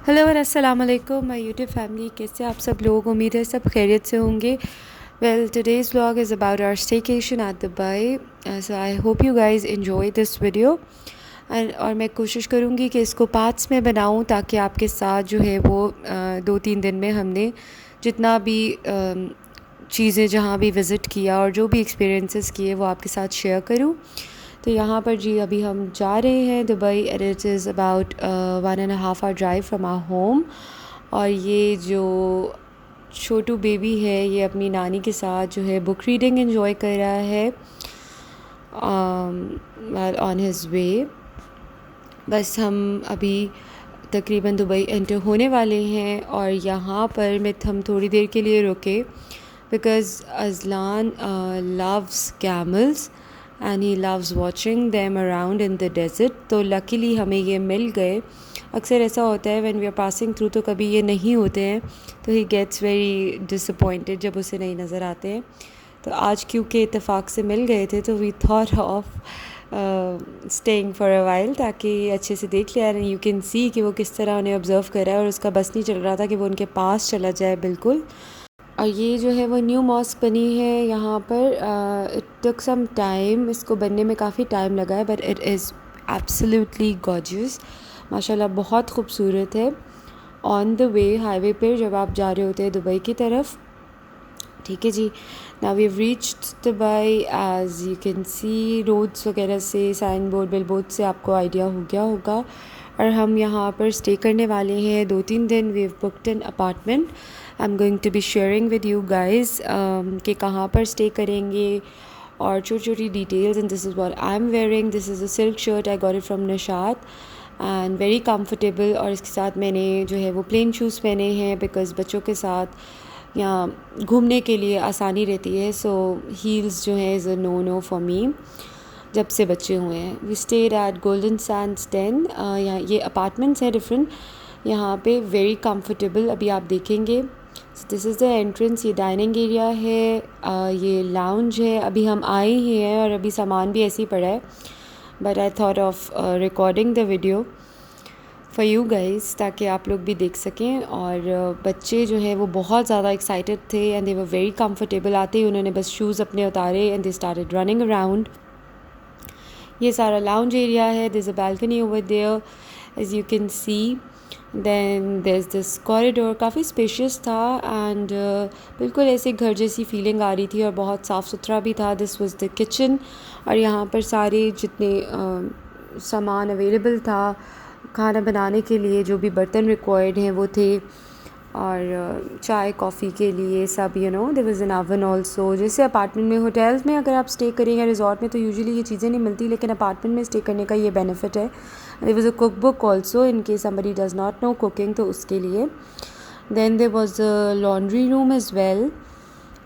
Hello और अस्सलाम वालेकुम माय यूट्यूब फैमिली। कैसे आप सब लोग? उम्मीद है सब खैरियत से होंगे। Well, today's vlog is about our staycation at Dubai. So I hope you guys enjoy this video और मैं कोशिश करूँगी कि इसको पार्ट्स में बनाऊँ ताकि आपके साथ जो है वो 2-3 दिन में हमने जितना भी चीज़ें जहाँ भी विज़िट किया और जो भी एक्सपीरियंसेस किए वो आपके साथ शेयर करूँ। तो यहाँ पर जी अभी हम जा रहे हैं Dubai and it is about 1.5 hour drive from our home. और ये जो छोटू बेबी है ये अपनी नानी के साथ जो है बुक रीडिंग एंजॉय कर रहा है ऑन हिज वे। बस हम अभी तकरीबन दुबई एंटर होने वाले हैं और यहाँ पर मैं हम थोड़ी देर के लिए रुके because Azlan loves camels and he loves watching them around in the desert. तो लकीली हमें ये मिल गए। अक्सर ऐसा होता है when we are passing through तो कभी ये नहीं होते हैं, तो ही गेट्स वेरी डिसअपॉइंटेड जब उसे नहीं नज़र आते हैं। तो आज क्योंकि इत्तेफाक से मिल गए थे तो we thought of staying for a while ताकि अच्छे से देख लिया। एंड यू कैन सी कि वो किस तरह उन्हें ऑब्ज़र्व कर रहा है और उसका बस नहीं चल रहा था कि वो उनके पास चला जाए बिल्कुल। और ये जो है वो न्यू मॉस्क बनी है यहाँ पर। इट टुक सम टाइम, इसको बनने में काफ़ी टाइम लगा है, but it is absolutely gorgeous. माशाल्लाह बहुत खूबसूरत है। ऑन द वे हाईवे पर जब आप जा रहे होते हैं दुबई की तरफ, ठीक है जी। Now we have reached Dubai. As you can see roads वगैरह से, साइन बोर्ड बिल बोर्ड से आपको आइडिया हो गया होगा। और हम यहाँ पर स्टे करने वाले हैं 2-3 दिन। We have booked an apartment. I am going to be sharing with you guys कि कहाँ पर स्टे करेंगे और छोटी छोटी details. And this is what I am wearing. This is a silk shirt, I got it from Nishat and very comfortable. और इसके साथ मैंने जो है वो प्लेन शूज़ पहने हैं बिकॉज़ बच्चों के साथ यहाँ घूमने के लिए आसानी रहती है। सो हील्स जो है is a no no for me जब से बच्चे हुए हैं। We stayed at Golden Sands 10। यहाँ ये अपार्टमेंट्स हैं डिफरेंट यहाँ पे, वेरी कंफर्टेबल। अभी आप देखेंगे दिस इज़ द एंट्रेंस। ये डाइनिंग एरिया है, ये लाउंज है। अभी हम आए ही हैं और अभी सामान भी ऐसे ही पड़ा है, but I thought of recording the video for you guys ताकि आप लोग भी देख सकें। और बच्चे जो है वो बहुत ज़्यादा एक्साइटेड थे and they were very comfortable. आते ही उन्होंने बस शूज़ अपने उतारे and they started running around. ये सारा लाउंज एरिया है। There is a balcony over there as you can see. Then there is this corridor, काफ़ी स्पेशियस था एंड बिल्कुल ऐसे घर जैसी फीलिंग आ रही थी और बहुत साफ़ सुथरा भी था। दिस वाज द किचन और यहाँ पर सारे जितने सामान अवेलेबल था खाना बनाने के लिए, जो भी बर्तन रिक्वायर्ड हैं वो थे। और चाय कॉफ़ी के लिए सब there was an oven also. जैसे अपार्टमेंट में, होटल्स में अगर आप स्टे करेंगे रिजॉर्ट में तो यूजुअली ये चीज़ें नहीं मिलती, लेकिन अपार्टमेंट में स्टे करने का ये बेनिफिट है। There was a cook book also in case somebody does not know cooking, तो उसके लिए। Then there was a laundry room as well,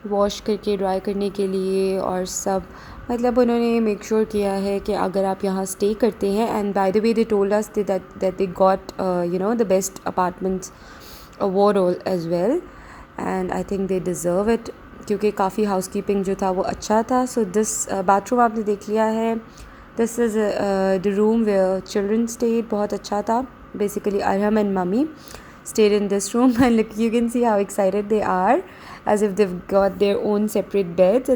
wash करके ड्राई करने के लिए और सब। मतलब उन्होंने मेक श्योर किया है कि अगर आप यहाँ स्टे करते हैं, and by the way they told us that they got the best apartments award as well, and I think they deserve it क्योंकि काफ़ी हाउसकीपिंग जो था वो अच्छा था। सो दिस बाथरूम आपने देख लिया है। This is the room where children stayed. बहुत अच्छा था। Basically Arham and mummy stayed in this room and look, you can see how excited they are, as if they've got their own separate beds.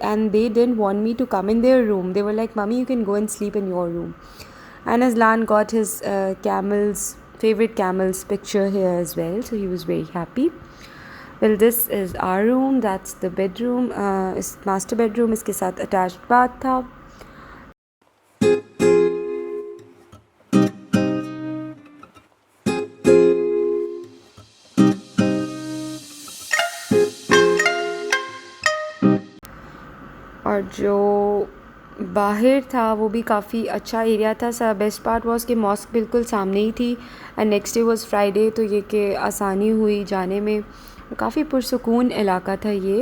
And they didn't want me to come in their room. They were like, "Mommy, you can go and sleep in your room." And Aslan got his favorite camel's picture here as well, so he was very happy. Well, this is our room. That's the bedroom. Is master bedroom. इसके साथ attached bath था। और जो बाहर था वो भी काफ़ी अच्छा एरिया था। सा बेस्ट पार्ट वॉज कि मॉस्क बिल्कुल सामने ही थी and next day was Friday, तो ये कि आसानी हुई जाने में। काफ़ी पुरसुकून इलाका था ये।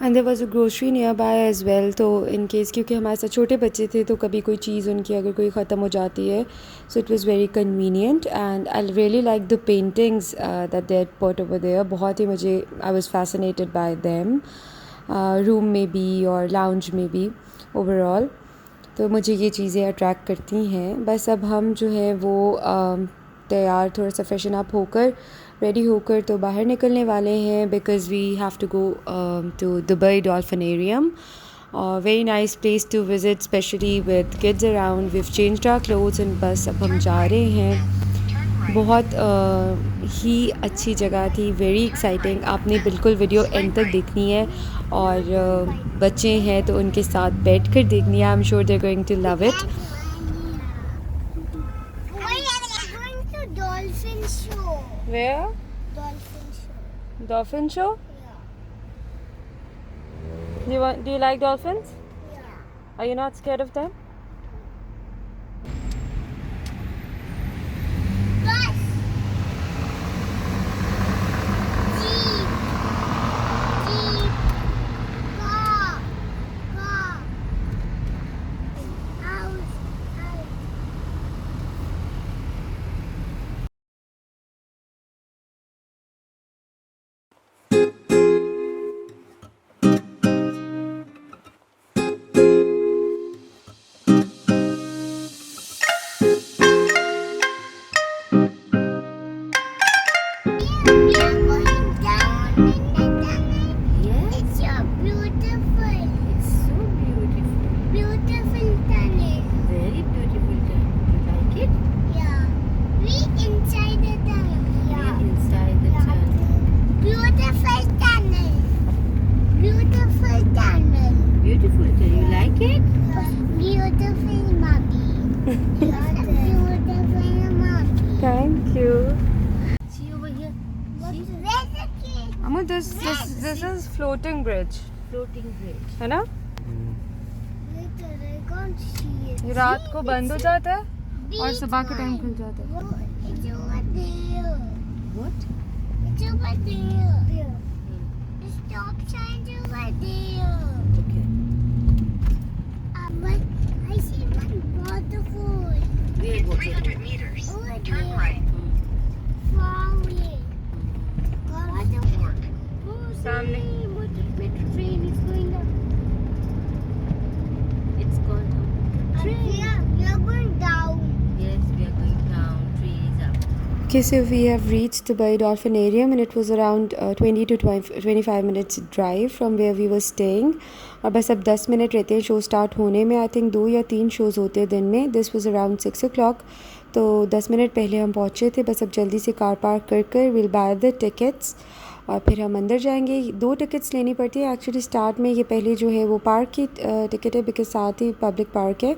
And there was a grocery near by as well, तो इन केस क्योंकि हमारे साथ छोटे बच्चे थे तो कभी कोई चीज़ उनकी अगर कोई ख़त्म हो जाती है, so it was very convenient. And I really like the paintings that they had put over there. बहुत ही मुझे I was fascinated by them, room में भी और लाउंज में भी ओवरऑल। तो मुझे ये चीज़ें अट्रैक्ट करती हैं। बस अब हम जो है वो तैयार थोड़ा सा फ्रेशन अप होकर रेडी होकर तो बाहर निकलने वाले हैं because we have to go to Dubai dolphinarium. Very nice place to visit, especially with kids around. We've changed our clothes and बस अब हम जा रहे हैं. बहुत ही अच्छी जगह थी, वेरी एक्साइटिंग. आपने बिल्कुल वीडियो एंड तक देखनी है और बच्चे हैं तो उनके साथ बैठ कर देखनी है. I am sure they are going to love it. Where? Dolphin show? Do you like dolphins? Yeah. Are you not scared of them? Bus. Jeep. Car. House. We are going down in the tunnel. Yes. It's so beautiful. It's so beautiful. Beautiful tunnel. Very beautiful. You like it? Yeah. We inside the tunnel. Yeah. Inside the Yeah. Beautiful tunnel. Beautiful tunnel. Beautiful. Do you like it? Beautiful mommy. Beautiful mommy. Thank you. See over here. Where's the kid? Amu, this is floating bridge. Floating bridge. है ना? Wait, I can't see it. ये रात को बंद हो जाता है और Beach सुबह के टाइम line. खुल जाता है. It's over there. What? It's over there. The stop sign's over there. Okay. But I see one waterfall. Where was 300 meters. Over Turn there. right. Far away. Waterfall. Oh, Family. sorry. What the train is going up. It's gone down. We are going down. Yes, we are going down. Trees up. Okay, so we have reached Dubai Dolphinarium and it was around 20 to 25 minutes drive from where we were staying. और बस अब 10 minute रहते हैं show start होने में. I think 2 या 3 shows होते हैं दिन में. This was around 6 o'clock. तो 10 मिनट पहले हम पहुँचे थे. बस अब जल्दी से कार पार्क कर विल बाय द टिकट्स और फिर हम अंदर जाएंगे. 2 टिकट्स लेनी पड़ती है एक्चुअली स्टार्ट में. ये पहले जो है वो पार्क की टिकट है बिकॉज साथ ही पब्लिक पार्क है.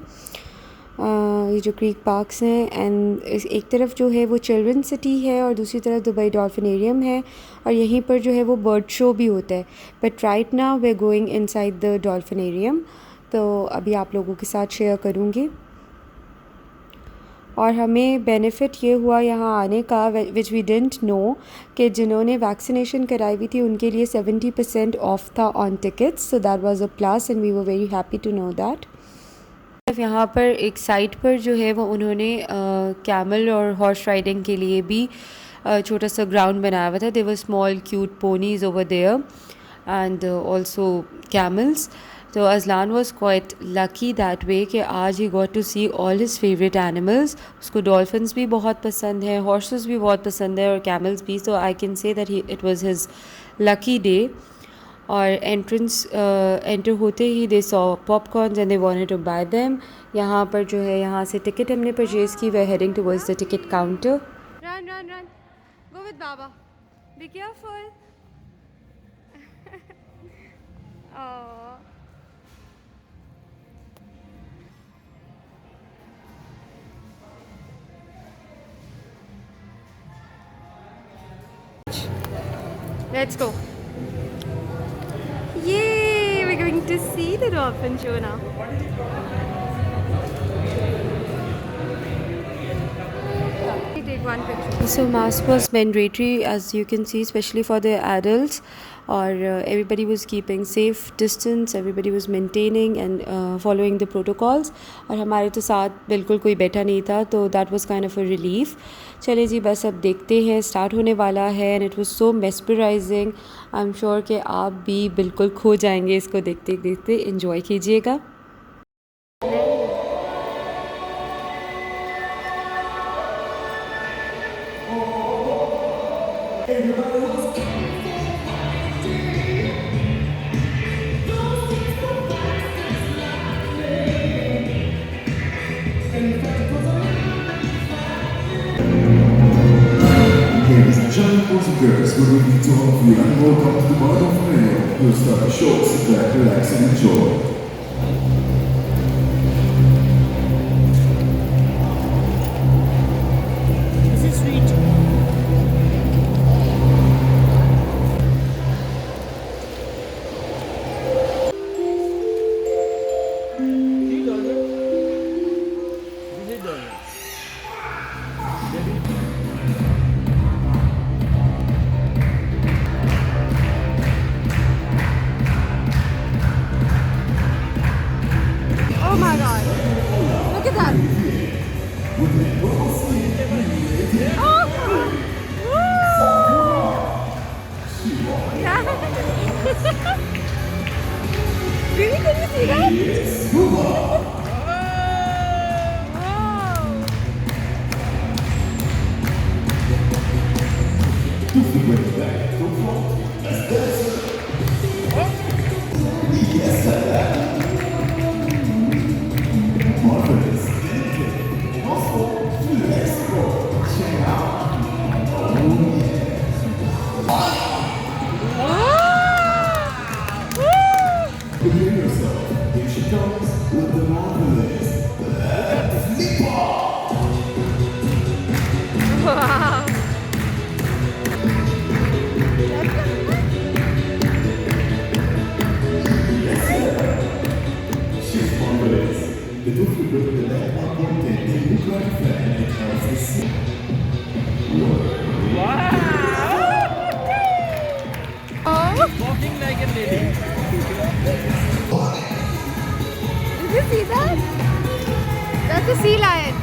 ये जो क्रीक पार्क्स हैं एंड एक तरफ जो है वो चिल्ड्रन सिटी है और दूसरी तरफ दुबई डॉल्फिनेरियम है और यहीं पर जो है वो बर्ड शो भी होता है. But right now we are going inside the dolphinarium. तो अभी आप लोगों के साथ शेयर करूँगी. और हमें बेनिफिट ये हुआ यहाँ आने का विच वी डिडंट नो कि जिन्होंने वैक्सीनेशन कराई हुई थी उनके लिए 70% ऑफ था on tickets. So that was a plus and we were very happy to know that. यहाँ पर एक साइड पर जो है वो उन्होंने कैमल और हॉर्स राइडिंग के लिए भी छोटा सा ग्राउंड बनाया हुआ था. There were small cute ponies over there and also camels. तो Azlan was quite lucky that way कि आज ही got to see all his favourite animals. उसको डॉल्फिन्स भी बहुत पसंद है, हॉर्सेस भी बहुत पसंद है और कैमल्स भी. So I can say that it was his lucky day. और एंटर होते ही they saw popcorns and they wanted to buy them. यहाँ पर जो है यहाँ से टिकट हमने परचेज़ की. We heading towards the ticket counter. Run run run go with बाबा, be careful. Let's go. Yay! We're going to see the dolphin show now. Take one picture. So mask was mandatory, as you can see, especially for the adults. और everybody was keeping safe distance, everybody was maintaining and following the protocols. और हमारे तो साथ बिल्कुल कोई बैठा नहीं था तो that was kind of a relief. चले जी बस अब देखते हैं, स्टार्ट होने वाला है. And it was so mesmerizing. I am sure कि आप भी बिल्कुल खो जाएंगे इसको देखते देखते. इन्जॉय कीजिएगा. Ladies and gentlemen, boys and girls, good evening to all of you and welcome to the Bottom of Mayo. We'll start the show, sit back, relax and enjoy. This is sweet. Oh my god. Look at that. Really? Can you see that? Wow. Prepare yourself. Here she comes with the marvelous. Let's leap off. Wow. She's marvelous. The two flippers with the leg are pointed. They look like a fan and has a seat. Walking like a lady. Did you see that? That's a sea lion.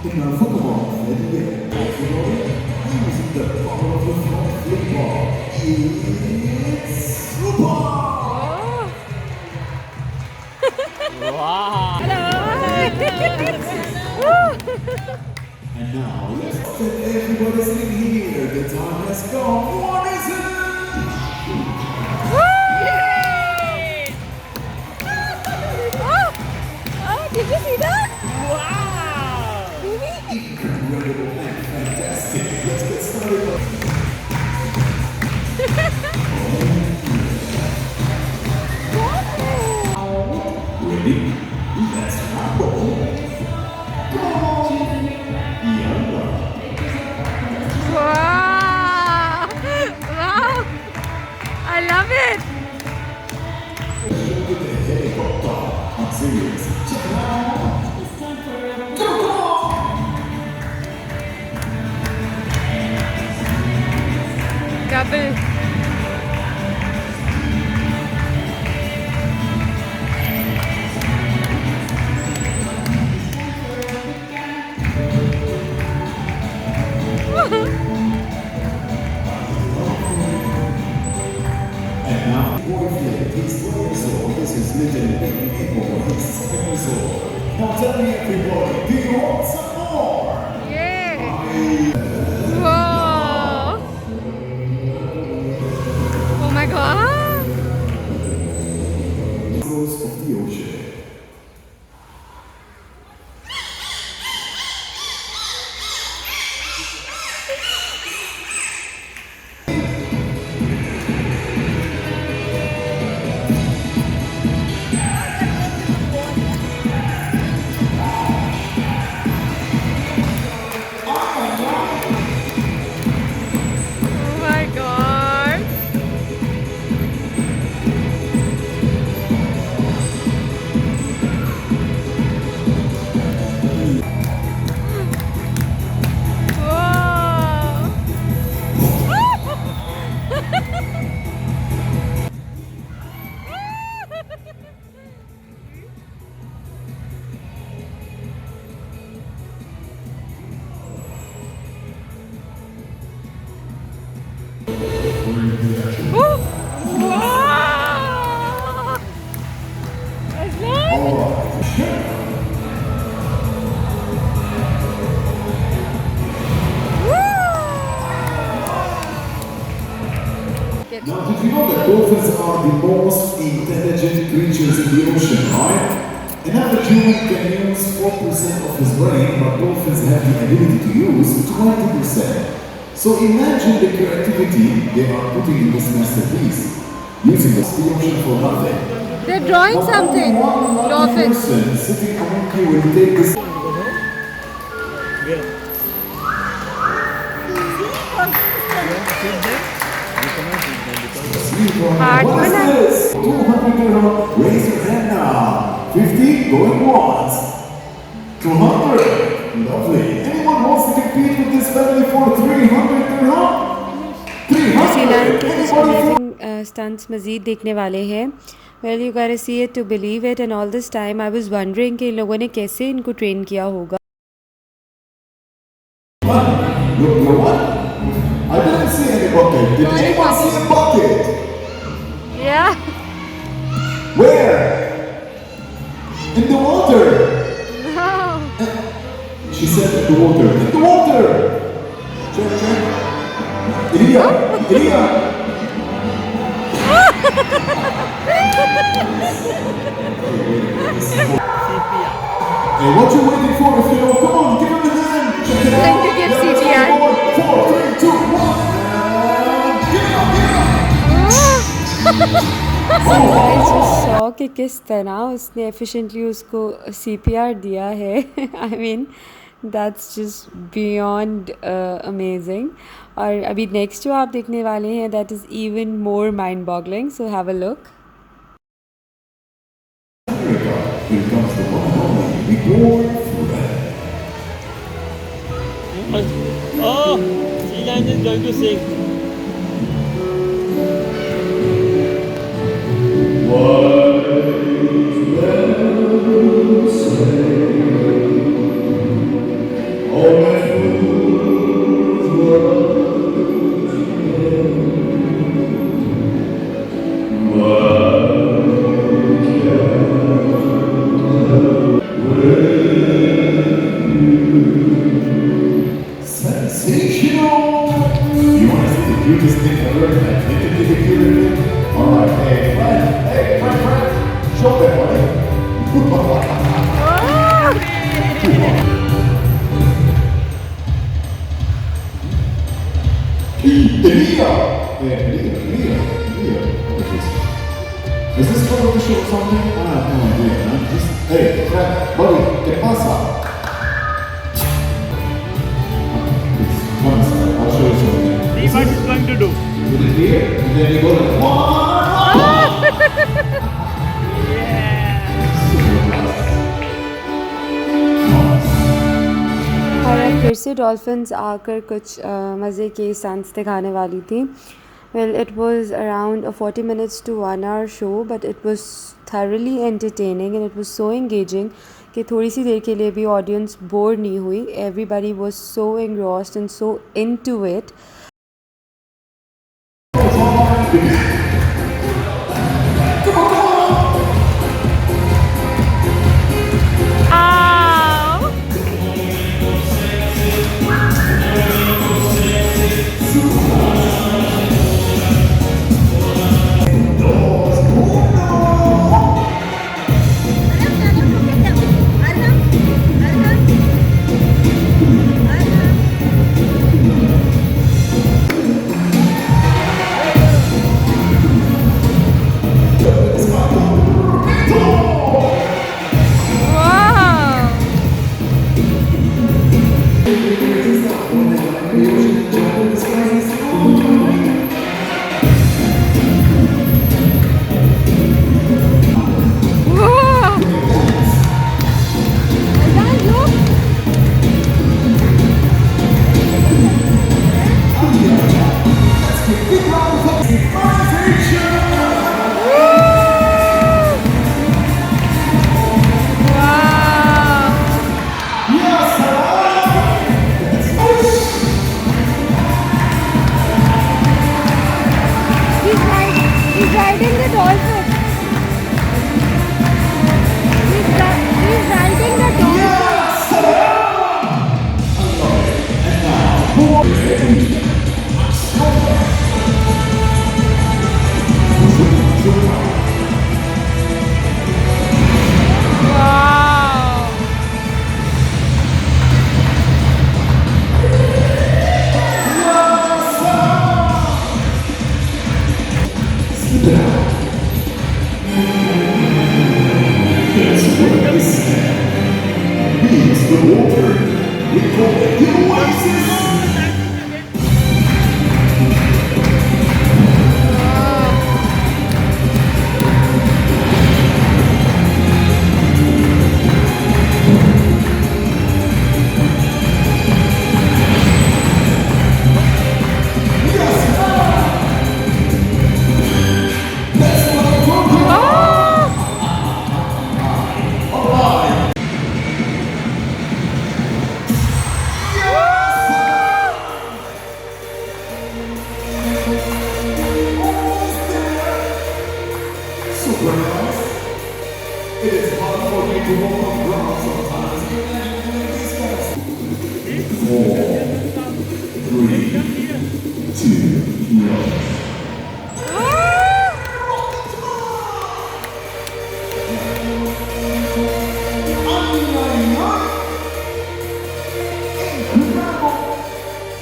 In our football, using the power of the front flip ball. It's football. Wow. And now, let's get everybody sitting here. The time has come. What is it? Oh, did you see that? Wow. Incredible and fantastic. Let's get started. Ready? Let's rumble. Wow! Wow! I love it! With the helicopter. I'm serious. Check it out. Double. And now, boy Flip, he's 12 years old. This is little baby people. He's 7 years old. Now tell me everybody, do you want some more? Yeah! Whoa! Oh my god! Close of the ocean. Wow! Aslan! Now, did you know that dolphins are the most intelligent creatures in the ocean, right? An average human can use 4% of his brain, but dolphins have the ability to use 20%. So imagine the creativity they are putting in this masterpiece, using the ocean for nothing. They're drawing Now, something. only one lucky Dolphins. person sitting among you will take this. Where? Heart What is banana. this? 200 dirham. Raise your hand now. 50 going once. 200. Lovely. Anyone wants to compete with this family for 300 dirham? 300. सीलान के कुछ Anybody for amazing stunts मज़ीद देखने वाले हैं. Well you gotta see it to believe it and all this time I was wondering कि इन लोगों ने कैसे इनको ट्रेन किया होगा. Look, what? I didn't see any bucket. Did anyone see a bucket? Yeah. Where? In the water. No. She said in the water. In the water. Check, check. Ilya, Ilya. Hey, what you waiting for? If you know, come on, give him a hand. Check it Going out. to give Yeah, CPR. 4, 3, 2, 1. And give it up, give it up. Guys just saw कि किस तरह उसने efficiently उसको CPR दिया है. I mean that's just beyond amazing. और अभी next जो आप देखने वाले हैं that is even more mind boggling. So have a look. Here comes the one and only big boy Fred. Oh, Sealand is going to sing. Sensational! You want to see the cutest thing ever? Like, literally the cutest thing? Alright, hey, Fred, show them, buddy. Elia! Elia. What is this? Is this part of the show or something? I have no idea, man. Just, hey, Fred, buddy, ¿qué pasa? Please, come inside. I'll show you something. See what he's going to do. Put it here, and then you go like, और अब फिर से dolphins आकर कुछ मज़े के stunts दिखाने वाली थी. Well it was around 40 minutes to 1 hour show but it was thoroughly entertaining and it was so engaging कि थोड़ी सी देर के लिए भी ऑडियंस बोर नहीं हुई. Everybody was so engrossed and so into it. He's riding the dolphin. He's riding the dolphin. Wow. Meets the water. We call it the oasis. Super nice. It is hard for me to walk on ground sometimes. Four, three, two, one. Incredible.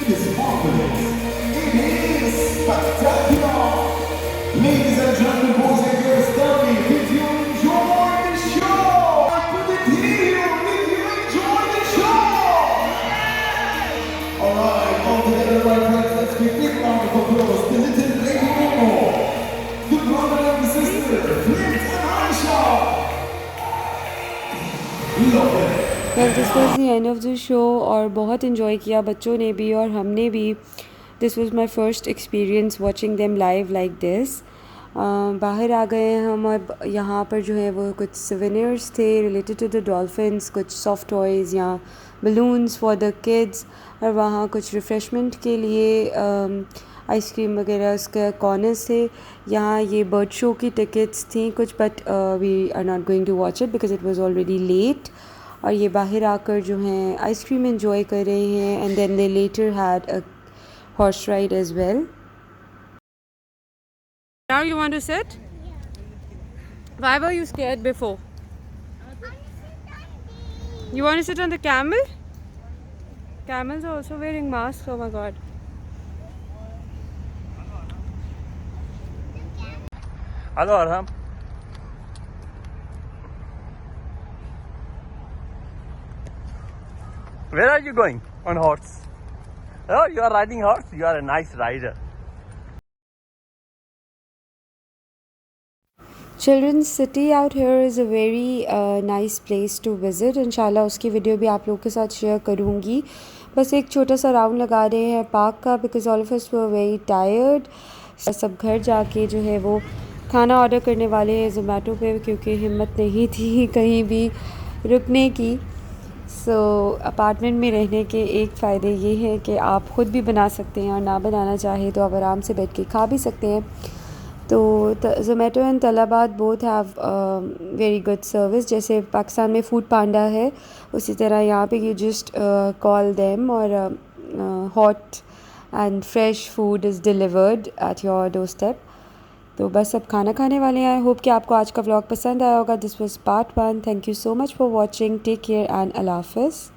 It is marvelous. It is spectacular. Ladies and gentlemen, boys and girls, tell me if you enjoy the show. I put it here if you enjoy the show. Alright, all together, right friends, let's give a big round of applause to little Lady Momo, the brother and sister, Flint and Aisha. Love it. Well, this was the end of the show और बहुत enjoy किया बच्चों ने भी और हमने भी. This was my first experience watching them live like this. बाहर आ गए हैं हम और यहाँ पर जो है वो कुछ souvenirs थे related to the dolphins, कुछ soft toys या balloons for the kids और वहाँ कुछ refreshment के लिए आइसक्रीम वगैरह उसके कॉर्नर्स थे. यहाँ ये बर्ड शो की टिकट्स थी कुछ but we are not going to watch it because it was already late. और ये बाहर आकर जो हैं आइसक्रीम एंजॉय कर रहे हैं and then they later had a horse ride as well. Now you want to sit? Why were you scared before? You want to sit on the camel? Camels are also wearing masks. Oh my god. Hello, Arham. Where are you going on horse? Oh, you are riding horse? You are a nice rider. Children's City out here is a very nice place to visit. इंशाल्लाह उसकी video भी आप लोगों के साथ share करूँगी. बस एक छोटा सा राउंड लगा रहे हैं पार्क का because all of us were very tired. सब घर जाके जो है वो खाना ऑर्डर करने वाले हैं ज़ोमैटो पे क्योंकि हिम्मत नहीं थी कहीं भी रुकने की. सो अपार्टमेंट में रहने के एक फ़ायदे ये है कि आप ख़ुद भी बना सकते हैं और ना बनाना चाहे तो आप आराम से बैठ के खा भी सकते हैं. तो Zomato and Talabat both have very good service. जैसे पाकिस्तान में फूड पांडा है उसी तरह यहाँ पे यू जस्ट कॉल देम और hot and fresh food is delivered at your door step. तो बस अब खाना खाने वाले हैं. आई होप कि आपको आज का व्लॉग पसंद आया होगा. This was part 1. Thank you so much for watching. Take care and अल्लाह हाफ़िज़.